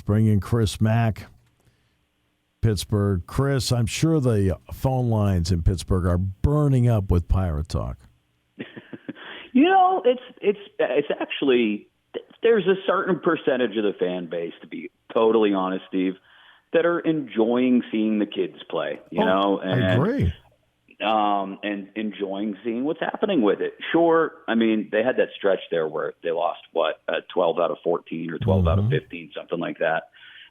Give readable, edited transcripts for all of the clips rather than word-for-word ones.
Let's bring in Chris Mack, Pittsburgh. Chris, I'm sure the phone lines in Pittsburgh are burning up with Pirate talk. It's actually, there's a certain percentage of the fan base, to be totally honest, Steve, that are enjoying seeing the kids play, and, I agree. And enjoying seeing what's happening with it. Sure, I mean, they had that stretch there where they lost, 12 out of 14 or 12 out of 15, something like that.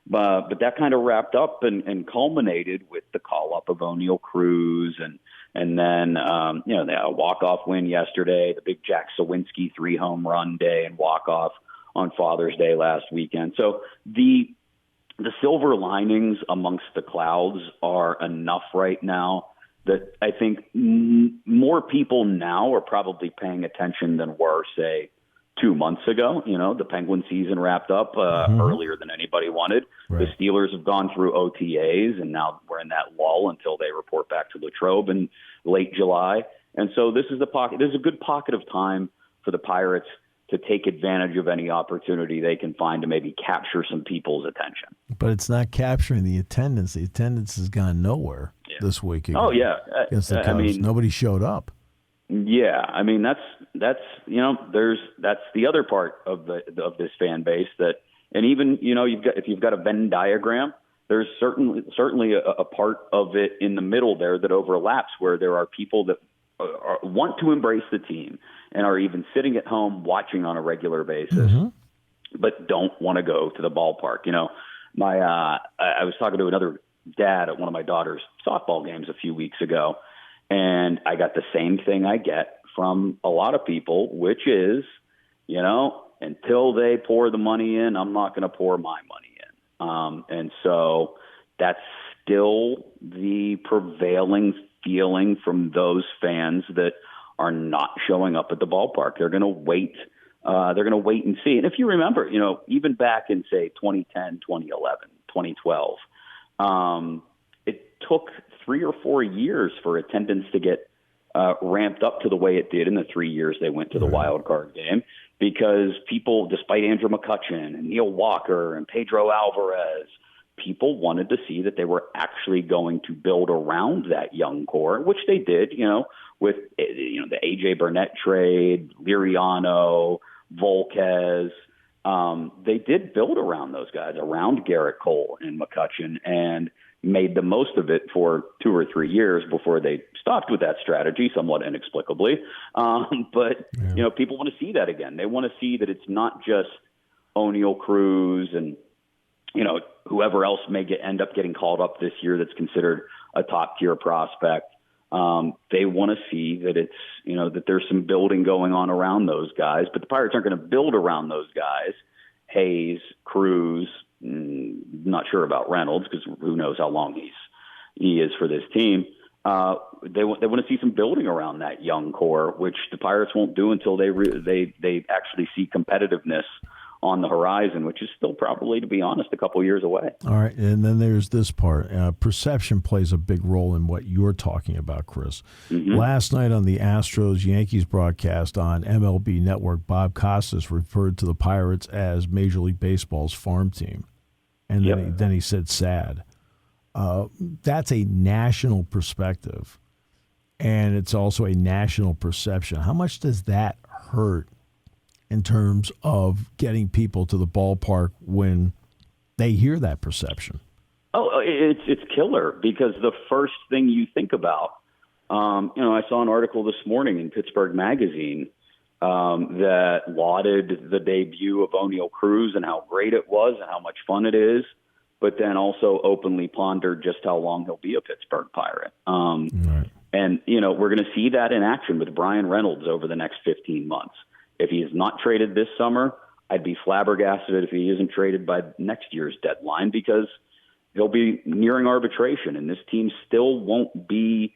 But that kind of wrapped up and culminated with the call-up of O'Neal Cruz and then, they had a walk-off win yesterday, the big Jack Sawinski 3-home run day and walk-off on Father's Day last weekend. So the silver linings amongst the clouds are enough right now that I think more people now are probably paying attention than were, say, 2 months ago. The Penguin season wrapped up earlier than anybody wanted. Right. The Steelers have gone through OTAs, and now we're in that lull until they report back to Latrobe in late July. And so this is a good pocket of time for the Pirates to take advantage of any opportunity they can find to maybe capture some people's attention. But it's not capturing the attendance. The attendance has gone nowhere this week. Again, against the Cubs. Nobody showed up. Yeah, I mean that's the other part of this fan base that, and even if you've got a Venn diagram, there's certainly a part of it in the middle there that overlaps, where there are people that want to embrace the team and are even sitting at home watching on a regular basis, but don't want to go to the ballpark. I was talking to another dad at one of my daughter's softball games a few weeks ago, and I got the same thing I get from a lot of people, which is, until they pour the money in, I'm not going to pour my money in. And so that's still the prevailing feeling from those fans that are not showing up at the ballpark. They're going to wait. They're going to wait and see. And if you remember, even back in, say, 2010, 2011, 2012, it took 3 or 4 years for attendance to get ramped up to the way it did in the 3 years they went to the wild card game, because people, despite Andrew McCutchen and Neil Walker and Pedro Alvarez, people wanted to see that they were actually going to build around that young core, which they did, with the A.J. Burnett trade, Liriano, Volquez. They did build around those guys, around Garrett Cole and McCutchen, and made the most of it for 2 or 3 years before they stopped with that strategy, somewhat inexplicably. But people want to see that again. They want to see that it's not just O'Neal Cruz and whoever else may end up getting called up this year that's considered a top tier prospect. They want to see that it's, that there's some building going on around those guys, but the Pirates aren't going to build around those guys. Hayes, Cruz, not sure about Reynolds, because who knows how long he is for this team. They want to see some building around that young core, which the Pirates won't do until they actually see competitiveness on the horizon, which is still probably, to be honest, a couple years away. All right, and then there's this part. Perception plays a big role in what you're talking about, Chris. Last night on the Astros-Yankees broadcast on MLB Network, Bob Costas referred to the Pirates as Major League Baseball's farm team, and then he said sad. That's a national perspective, and it's also a national perception. How much does that hurt in terms of getting people to the ballpark when they hear that perception? Oh, it's killer, because the first thing you think about, I saw an article this morning in Pittsburgh Magazine that lauded the debut of O'Neal Cruz and how great it was and how much fun it is, but then also openly pondered just how long he'll be a Pittsburgh Pirate. Right. And, we're going to see that in action with Brian Reynolds over the next 15 months. If he is not traded this summer, I'd be flabbergasted if he isn't traded by next year's deadline, because he'll be nearing arbitration, and this team still won't be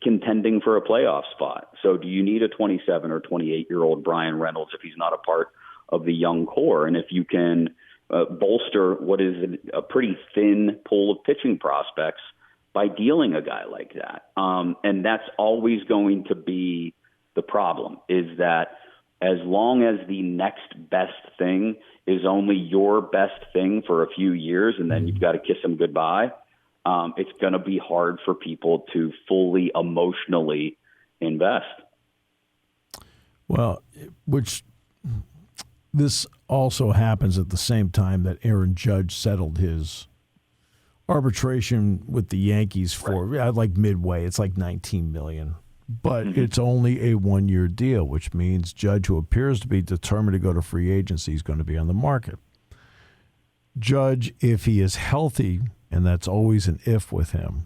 contending for a playoff spot. So do you need a 27 or 28-year-old Brian Reynolds if he's not a part of the young core? And if you can bolster what is a pretty thin pool of pitching prospects by dealing a guy like that. And that's always going to be the problem, is that as long as the next best thing is only your best thing for a few years and then you've got to kiss them goodbye, it's going to be hard for people to fully emotionally invest. Well, which this also happens at the same time that Aaron Judge settled his arbitration with the Yankees for like midway. It's like $19 million. But it's only a one-year deal, which means Judge, who appears to be determined to go to free agency, is going to be on the market. Judge, if he is healthy, and that's always an if with him,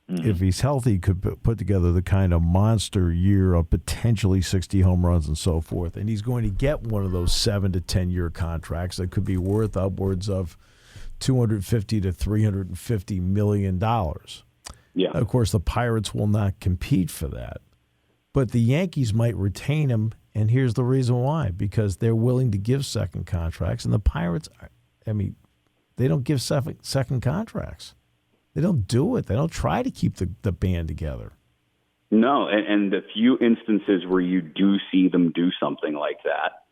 if he's healthy, could put together the kind of monster year of potentially 60 home runs and so forth. And he's going to get one of those 7 to 10-year contracts that could be worth upwards of $250 to $350 million. Yeah. Of course, the Pirates will not compete for that. But the Yankees might retain him, and here's the reason why. Because they're willing to give second contracts, and the Pirates, they don't give second contracts. They don't do it. They don't try to keep the band together. No, and the few instances where you do see them do something like that,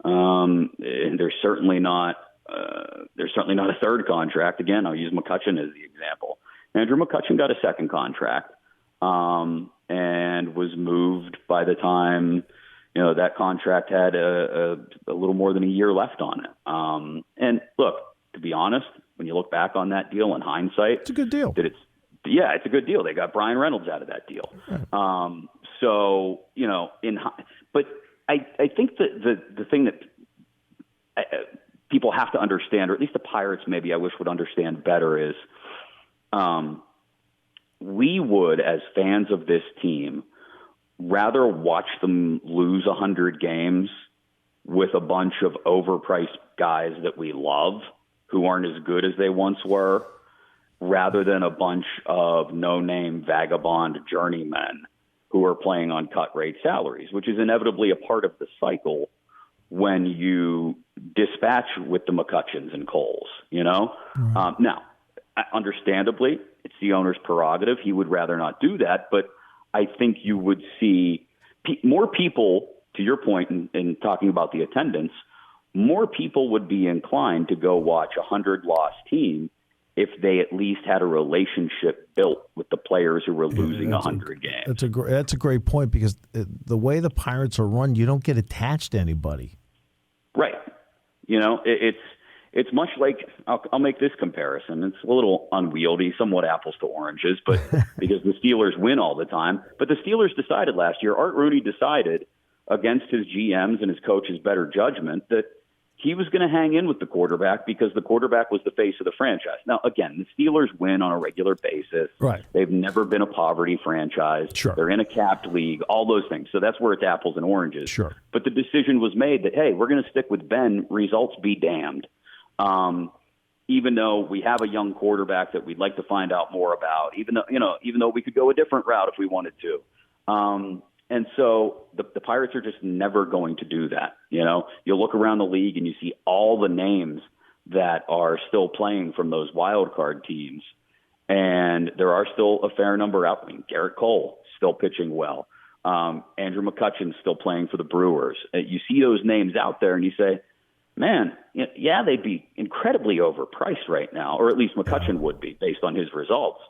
there's certainly not a third contract. Again, I'll use McCutchen as the example. Andrew McCutchen got a second contract and was moved by the time that contract had a little more than a year left on it. And look, to be honest, when you look back on that deal in hindsight, it's a good deal. It's a good deal. They got Brian Reynolds out of that deal. Right. But I think that the thing that people have to understand, or at least the Pirates maybe I wish would understand better, is we would, as fans of this team, rather watch them lose 100 games with a bunch of overpriced guys that we love who aren't as good as they once were, rather than a bunch of no-name vagabond journeymen who are playing on cut-rate salaries, which is inevitably a part of the cycle when you dispatch with the McCutchens and Coles, Right. Now, understandably, it's the owner's prerogative. He would rather not do that, but I think you would see more people, to your point in talking about the attendance, more people would be inclined to go watch a 100-loss team if they at least had a relationship built with the players who were losing 100 games. That's a great point, because the way the Pirates are run, you don't get attached to anybody. Right. It's much like, I'll make this comparison. It's a little unwieldy, somewhat apples to oranges, but because the Steelers win all the time. But the Steelers decided last year, Art Rooney decided against his GM's and his coach's better judgment that he was going to hang in with the quarterback because the quarterback was the face of the franchise. Now, again, the Steelers win on a regular basis. Right. They've never been a poverty franchise. Sure. They're in a capped league, all those things. So that's where it's apples and oranges. Sure. But the decision was made that, hey, we're going to stick with Ben, results be damned. Even though we have a young quarterback that we'd like to find out more about, even though we could go a different route if we wanted to. And so the Pirates are just never going to do that. You look around the league and you see all the names that are still playing from those wild card teams. And there are still a fair number out. Garrett Cole still pitching well. Andrew McCutchen still playing for the Brewers. You see those names out there and you say, man, yeah, they'd be incredibly overpriced right now, or at least McCutchen would be based on his results.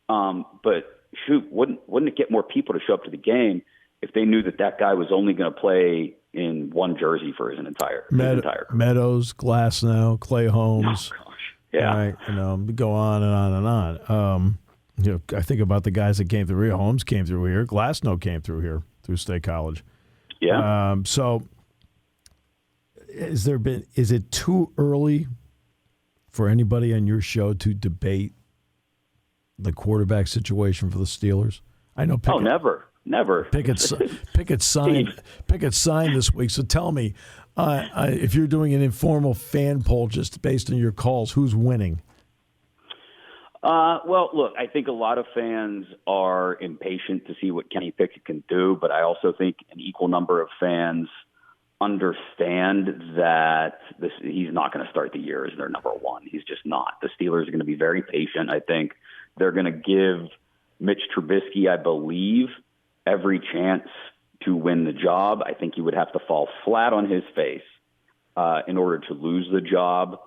But shoot, wouldn't it get more people to show up to the game if they knew that guy was only going to play in one jersey for his entire career? Meadows, Glasnow, Clay Holmes. Oh, gosh. Yeah. Right, go on and on and on. I think about the guys that came through here. Holmes came through here. Glasnow came through here through State College. Yeah. So is it too early for anybody on your show to debate the quarterback situation for the Steelers? I know Pickett, never. Pickett signed this week. So tell me, if you're doing an informal fan poll just based on your calls, who's winning? Well, look, I think a lot of fans are impatient to see what Kenny Pickett can do, but I also think an equal number of fans understand that he's not going to start the year as their number one. He's just not. The Steelers are going to be very patient. I think they're going to give Mitch Trubisky, I believe, every chance to win the job. I think he would have to fall flat on his face in order to lose the job.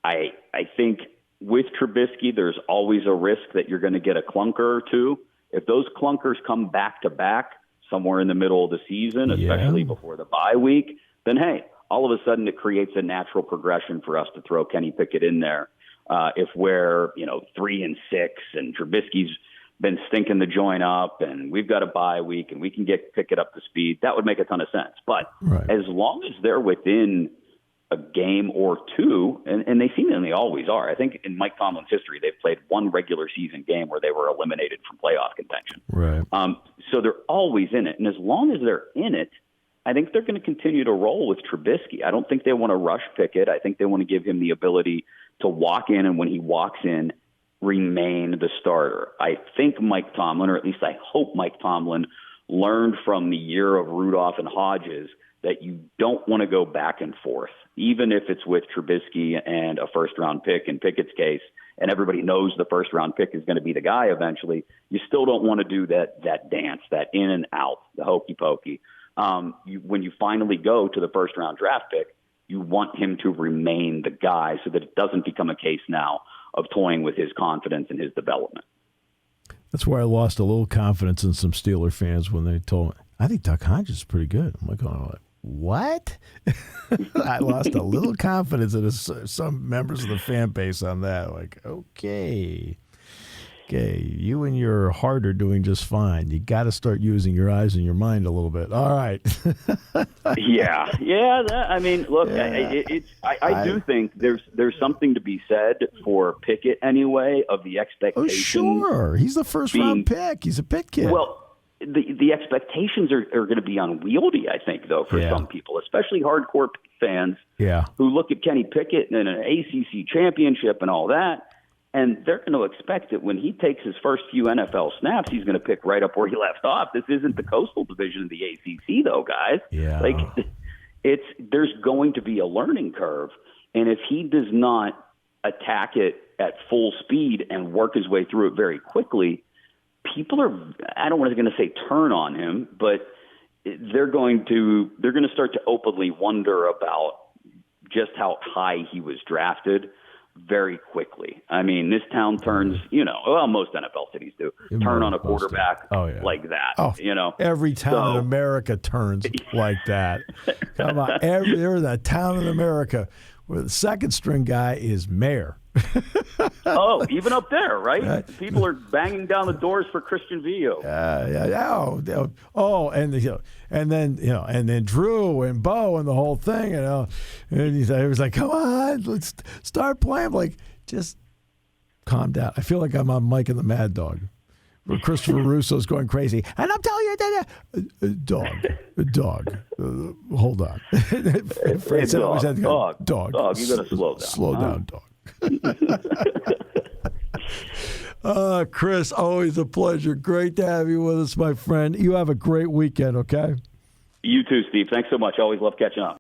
I think with Trubisky, there's always a risk that you're going to get a clunker or two. If those clunkers come back to back somewhere in the middle of the season, especially before the bye week, then, hey, all of a sudden it creates a natural progression for us to throw Kenny Pickett in there. If we're, 3-6 and Trubisky's been stinking the joint up and we've got a bye week and we can get Pickett up to speed, that would make a ton of sense. But as long as they're within a game or two, and they seemingly always are. I think in Mike Tomlin's history, they've played one regular season game where they were eliminated from playoff contention. Right. So they're always in it. And as long as they're in it, I think they're going to continue to roll with Trubisky. I don't think they want to rush Pickett. I think they want to give him the ability to walk in, and when he walks in, remain the starter. I think Mike Tomlin, or at least I hope Mike Tomlin, learned from the year of Rudolph and Hodges that you don't want to go back and forth, even if it's with Trubisky and a first-round pick in Pickett's case, and everybody knows the first-round pick is going to be the guy eventually. You still don't want to do that dance, that in and out, the hokey pokey. When you finally go to the first-round draft pick, you want him to remain the guy so that it doesn't become a case now of toying with his confidence and his development. That's where I lost a little confidence in some Steeler fans when they told me, I think Duck Hodges is pretty good. I'm like, oh, what? I lost a little confidence in some members of the fan base on that. Like, okay, you and your heart are doing just fine. You got to start using your eyes and your mind a little bit. All right. Yeah. Look, I do think there's something to be said for Pickett anyway, of the expectations. Oh, sure. He's the first round pick. He's a pit kid. Well, the expectations are going to be unwieldy, I think, though, for some people, especially hardcore fans who look at Kenny Pickett and an ACC championship and all that, and they're going to expect that when he takes his first few NFL snaps, he's going to pick right up where he left off. This isn't the Coastal Division of the ACC, though, guys. Yeah. There's going to be a learning curve, and if he does not attack it at full speed and work his way through it very quickly, people are, I don't want to say turn on him, but they're going to start to openly wonder about just how high he was drafted very quickly. I mean, this town turns, most NFL cities do, turn on a quarterback like that. Oh, every town in America turns like that. Come on, there's a town in America where the second string guy is mayor. Oh, even up there, right? People are banging down the doors for Christian Vio. And then Drew and Bo and the whole thing, and he was like, "Come on, let's start playing." I'm like, just calm down. I feel like I'm on Mike and the Mad Dog, where Christopher Russo's going crazy, and I'm telling you that dog. Hold on, dog. You got to slow down. Slow down, dog. Chris, always a pleasure. Great to have you with us, my friend. You have a great weekend, okay? You too, Steve. Thanks so much. Always love catching up.